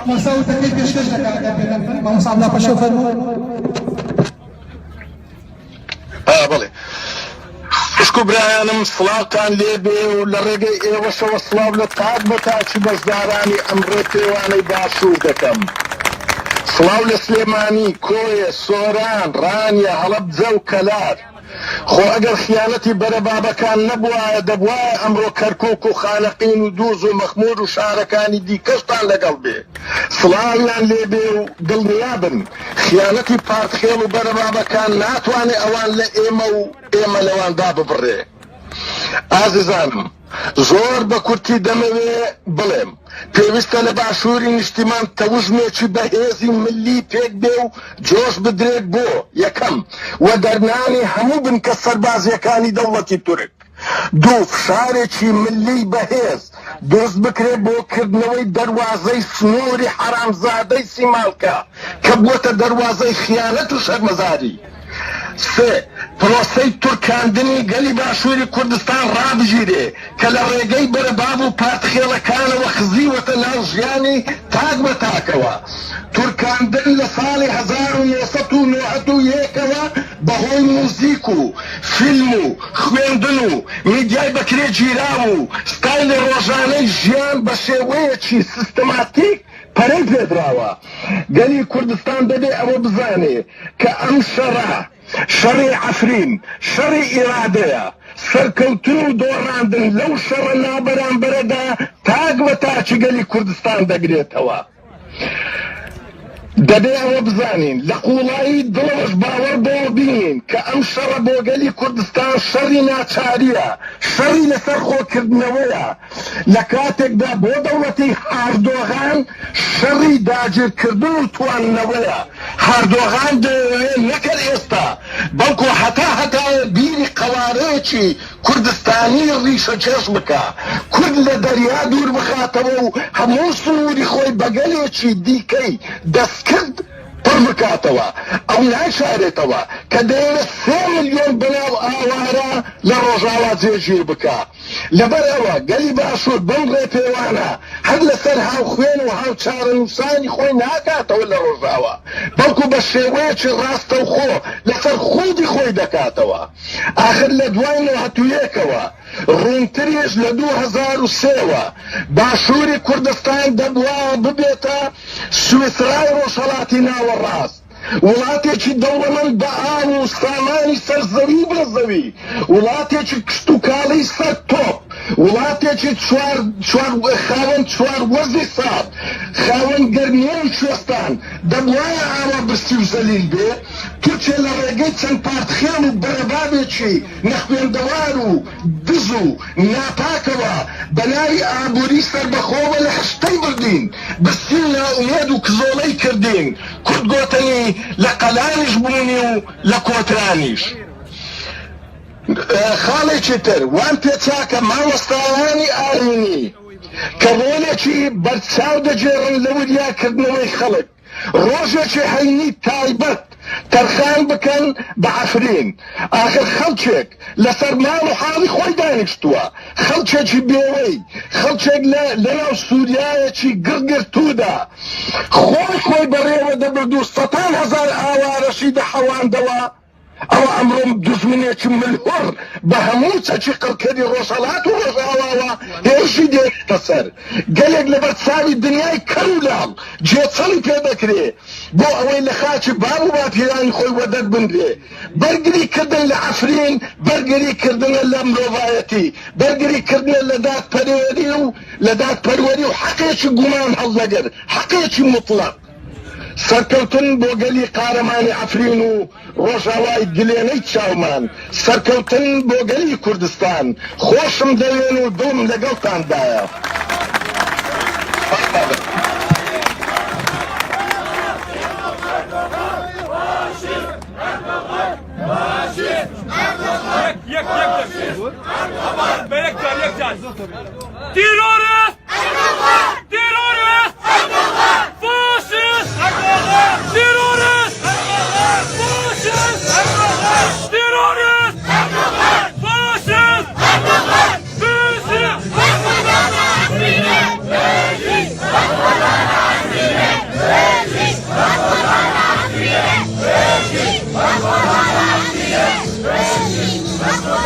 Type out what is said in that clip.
مەساوتەکەی پێشکەش دەکات مامۆستا عەبدوڵڵا فەرموو. بەڵێ خوشک و برایانم سڵاوتان لێبێ و لە ڕێگەی ئێوەشەوە سڵاو لە تاک بە تاچی بەشدارانی ئەمڕۆ پێوانەی باشوور دەکەم. سڵاو لە سلێمانی، کۆیە، سۆران، ڕانیە، هەڵەبجە و کەلار. خۆ ئەگەر خیانەتی بەرەبابەکان نەبوایە دەبوایە ئەمڕۆ کەرکووک و خانەقین و دووز و مەخموور و شارەکانی دیکەشتان لەگەڵ بێ. سڵاویان لێبێ و دڵنیابن خیانەتی پارتخێڵ و بەرەبابەکان ناتوانێ ئەوان لە ئێمە و ئێمە لەواندا ببڕێ. ئازیزانم، زۆر بە کورتی دەمەوێ بڵێم پێویستە لە باشووری نیشتیمان تەوژمێکی بەهێزی ملی پێک بێ و جۆش بدرێت بۆ یەکەم و دەرنانی هەموو بنکە سەربازیەکانی دەوڵەتی تورک. دوو، فشارێکی ملی بەهێز دروست بکرێت بۆ کردنەوەی دەروازەی سنووری حرامزادەی سیمالکە کە بووەتە دەروازەی خیانەت و شەرمەزاری. سێ، پرۆسەی تورکاندنی گەلی باشووری کوردستان ڕابژیرێ کە لە ڕێگەی بەرەباب و پارتخێڵەکانەوە خزیوەتە ناو ژیانی تاک بە تاکەوە. تورکاندن لە ساڵی 1991ەوە بەهۆی موزیک و فیلم و خوێندن و میدیای بەکرێ گیراو و ستایلی ڕۆژانەی ژیان بە شێوەیەکی سیستەماتیک پەرەی پێدراوە. گەلی کوردستان دەبێ ئەوە بزانێ کە ئەم شەڕە شەڕی عەفرین، شەڕی ئیرادەیە. سەرکەوتن و دۆڕاندن لەو شەڕە نابەرامبەرەدا تاک بە تاچی گەلی کوردستان دەگرێتەوە. دەبێ ئەوە بزانین لە قوڵایی دڵەوەش باوەڕ بۆ بین کە ئەم شەڕە بۆ گەلی کوردستان شەڕی ناچاریە، شەڕی لەسەر خۆکردنەوەیە. لە کاتێکدا بۆ دەوڵەتی ئاردۆغان شەڕی داگیرکردن و تواننەوەیە. هەردۆغان دەوێت نەکەر ئێستا بەڵکو هەتا بیری قەوارەیەکی کوردستانی ڕیشە چێش بکە، کورد لە دەریا دوور بخاتەوە و هەموو سنووری خۆی بەگەلێکی دیکەی دەستکرد پڕ بکاتەوە. ئەو ناشارێتەوە کە دەیەوێت 3 ملیۆن بەناو ئاوارە لە ڕۆژاوا جێگیر بکە. لەبەرەوە گەلی باشوور بەم ڕێپێوانە هەر لەسەر هاوخوێن و هاوچارەنووسانی خۆی ناکاتەوە لە ڕۆژاوا، بەڵکو بە شێوەیەکی ڕاستە و خۆ لەسەر خودی خۆی دەکاتەوە. ئاخر لە دوای 1991ەوە ڕوونتریش لە 2003ەوە باشووری کوردستان دەبووە ببێتە سویسرای ڕۆژهەڵاتی ناوەڕاست، وڵاتێکی دەوڵەمەند بە ئاو و سامانی سەرزەوی بەزەوی، وڵاتێکی کشت و کاڵی سەر تۆپ، وڵاتێکی خاوەن چوار وەرزی ساب، خاوەن گەرمیە و کوێستان دەبوایە ئاوا برسی و زەلیل بێ. تورکیا لە ڕێگەی چەند پارتخێڵ و بەرەبابێکی نەخوێندەوار و دز و ناپاکەوە بەلای ئابووری سەربەخۆوە لە هەشتەی بردین، برسی و ناومێد و کزۆڵەی کردین. کورد گۆتەنی لە قەلانیش بوونی و لە کۆترانیش. خاڵێکی تر وان پێچاکە مامۆستایانی ئاینی کە ڕۆڵێکی بەرچاو دەجێڕن لە وریاکردنەوەی خەڵک، ڕۆژێکی هەینی تایبەت تەرخان بکەن بە عەفرین. ئاخر خەڵکێک لەسەر ماڵ و حاڵی خۆی دانیشتووە، خەڵکێکی بێوەی، خەڵکێک لەناو سووریایەکی گرگرتوودا خۆی بەڕێوە دەبرد و 100,000 ئاوارەشی دەحەواندەوە. ئەوە ئەمڕۆ دوژمنێکی ملهۆڕ بە هەموو چەکی قڕکەری ڕۆژهەڵات و ڕۆژاواوە هێرشی دێتە سەر. گەلێک لە بەرچاوی دنیای کەر و لاڵ جێچەڵی پێدەکرێ بۆ ئەوەی لە خاکی باب و باپیرانی خۆی وەدەر بنرێ. بەرگری کردن لە عەفرین، بەرگری کردنە لە مرۆڤایەتی، بەرگری کردنە لە دادپەروەری و حەقێکی گومان هەڵدەگر، حەقێکی مطلق. سەرکەوتن بۆ گەلی قارەمانی عەفرین و ڕۆژاوای گلێنەی چاومان، سەرکەوتن بۆ گەلی کوردستان. خۆشم دەوێن و دڵم لەگەڵتاندایە. Terörist! Terörist! Faşist! Terörist! Faşist! Terörist! Faşist! Erdoğan!